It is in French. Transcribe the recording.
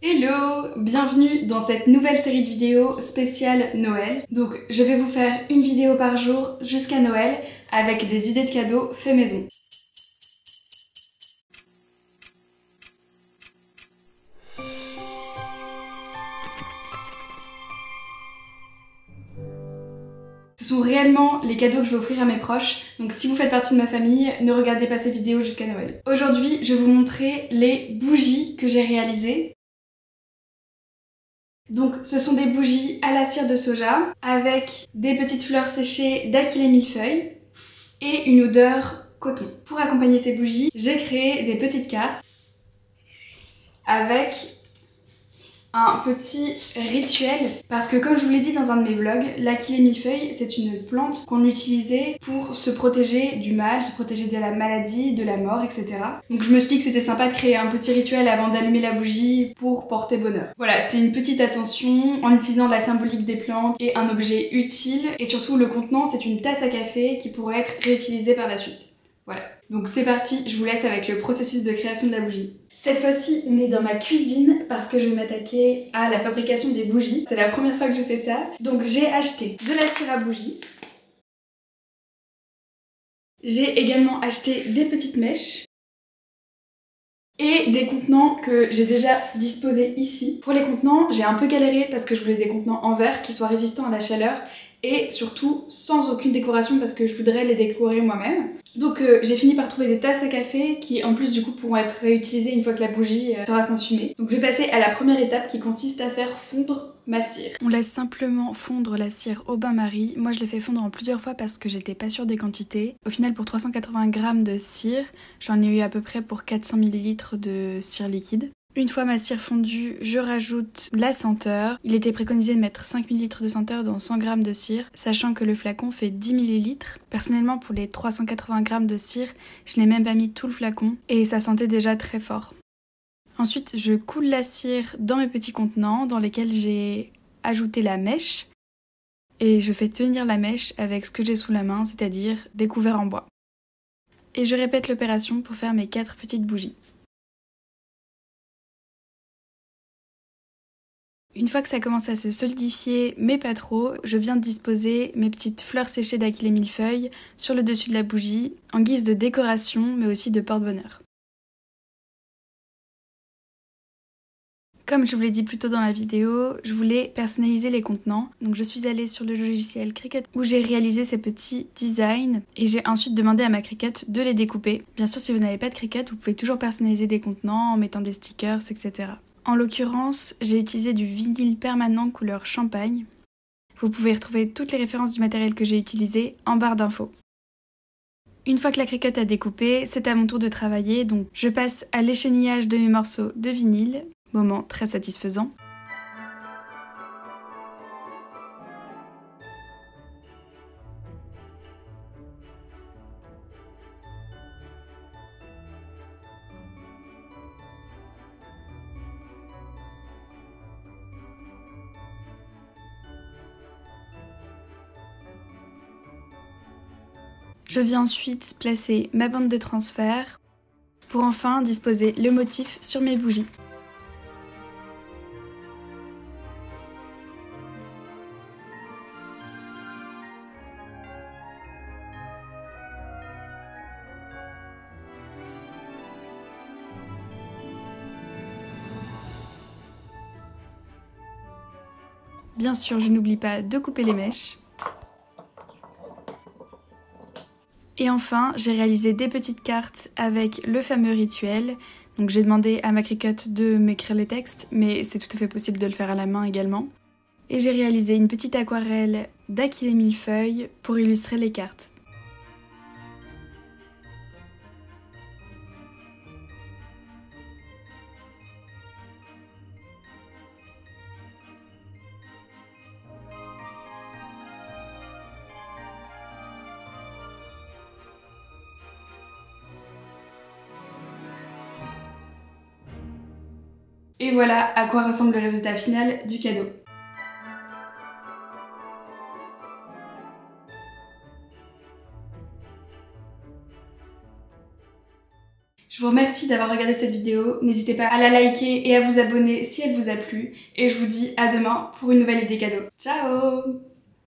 Hello! Bienvenue dans cette nouvelle série de vidéos spéciale Noël. Donc je vais vous faire une vidéo par jour jusqu'à Noël avec des idées de cadeaux faits maison. Ce sont réellement les cadeaux que je vais offrir à mes proches, donc si vous faites partie de ma famille, ne regardez pas ces vidéos jusqu'à Noël. Aujourd'hui, je vais vous montrer les bougies que j'ai réalisées. Donc ce sont des bougies à la cire de soja avec des petites fleurs séchées d'Aquilée millefeuille et une odeur coton. Pour accompagner ces bougies, j'ai créé des petites cartes avec un petit rituel parce que comme je vous l'ai dit dans un de mes vlogs, l'Aquilée millefeuille c'est une plante qu'on utilisait pour se protéger du mal, se protéger de la maladie, de la mort, etc. Donc je me suis dit que c'était sympa de créer un petit rituel avant d'allumer la bougie pour porter bonheur. Voilà, c'est une petite attention en utilisant la symbolique des plantes et un objet utile, et surtout le contenant c'est une tasse à café qui pourrait être réutilisée par la suite. Voilà, donc c'est parti, je vous laisse avec le processus de création de la bougie. Cette fois-ci, on est dans ma cuisine parce que je vais m'attaquer à la fabrication des bougies. C'est la première fois que je fais ça. Donc j'ai acheté de la cire à bougie. J'ai également acheté des petites mèches et des contenants que j'ai déjà disposés ici. Pour les contenants, j'ai un peu galéré parce que je voulais des contenants en verre qui soient résistants à la chaleur et surtout sans aucune décoration parce que je voudrais les décorer moi-même. Donc j'ai fini par trouver des tasses à café qui en plus du coup pourront être réutilisées une fois que la bougie sera consumée. Donc je vais passer à la première étape qui consiste à faire fondre ma cire. On laisse simplement fondre la cire au bain-marie. Moi je l'ai fait fondre en plusieurs fois parce que j'étais pas sûre des quantités. Au final pour 380 g de cire, j'en ai eu à peu près pour 400 ml de cire liquide. Une fois ma cire fondue, je rajoute la senteur. Il était préconisé de mettre 5 ml de senteur dans 100 g de cire, sachant que le flacon fait 10 ml. Personnellement, pour les 380 g de cire, je n'ai même pas mis tout le flacon et ça sentait déjà très fort. Ensuite, je coule la cire dans mes petits contenants dans lesquels j'ai ajouté la mèche et je fais tenir la mèche avec ce que j'ai sous la main, c'est-à-dire des couverts en bois. Et je répète l'opération pour faire mes 4 petites bougies. Une fois que ça commence à se solidifier, mais pas trop, je viens de disposer mes petites fleurs séchées d'Aquilée millefeuille sur le dessus de la bougie, en guise de décoration, mais aussi de porte-bonheur. Comme je vous l'ai dit plus tôt dans la vidéo, je voulais personnaliser les contenants. Donc je suis allée sur le logiciel Cricut où j'ai réalisé ces petits designs et j'ai ensuite demandé à ma Cricut de les découper. Bien sûr, si vous n'avez pas de Cricut, vous pouvez toujours personnaliser des contenants en mettant des stickers, etc. En l'occurrence, j'ai utilisé du vinyle permanent couleur champagne. Vous pouvez retrouver toutes les références du matériel que j'ai utilisé en barre d'infos. Une fois que la Cricut a découpé, c'est à mon tour de travailler, donc je passe à l'échenillage de mes morceaux de vinyle, moment très satisfaisant. Je viens ensuite placer ma bande de transfert pour enfin disposer le motif sur mes bougies. Bien sûr, je n'oublie pas de couper les mèches. Et enfin, j'ai réalisé des petites cartes avec le fameux rituel. Donc j'ai demandé à ma Cricut de m'écrire les textes, mais c'est tout à fait possible de le faire à la main également. Et j'ai réalisé une petite aquarelle d'Aquilée millefeuille pour illustrer les cartes. Et voilà à quoi ressemble le résultat final du cadeau. Je Je vous remercie d'avoir regardé cette vidéo, n'hésitez pas à la liker et à vous abonner si elle vous a plu, et je vous dis à demain pour une nouvelle idée cadeau. Ciao!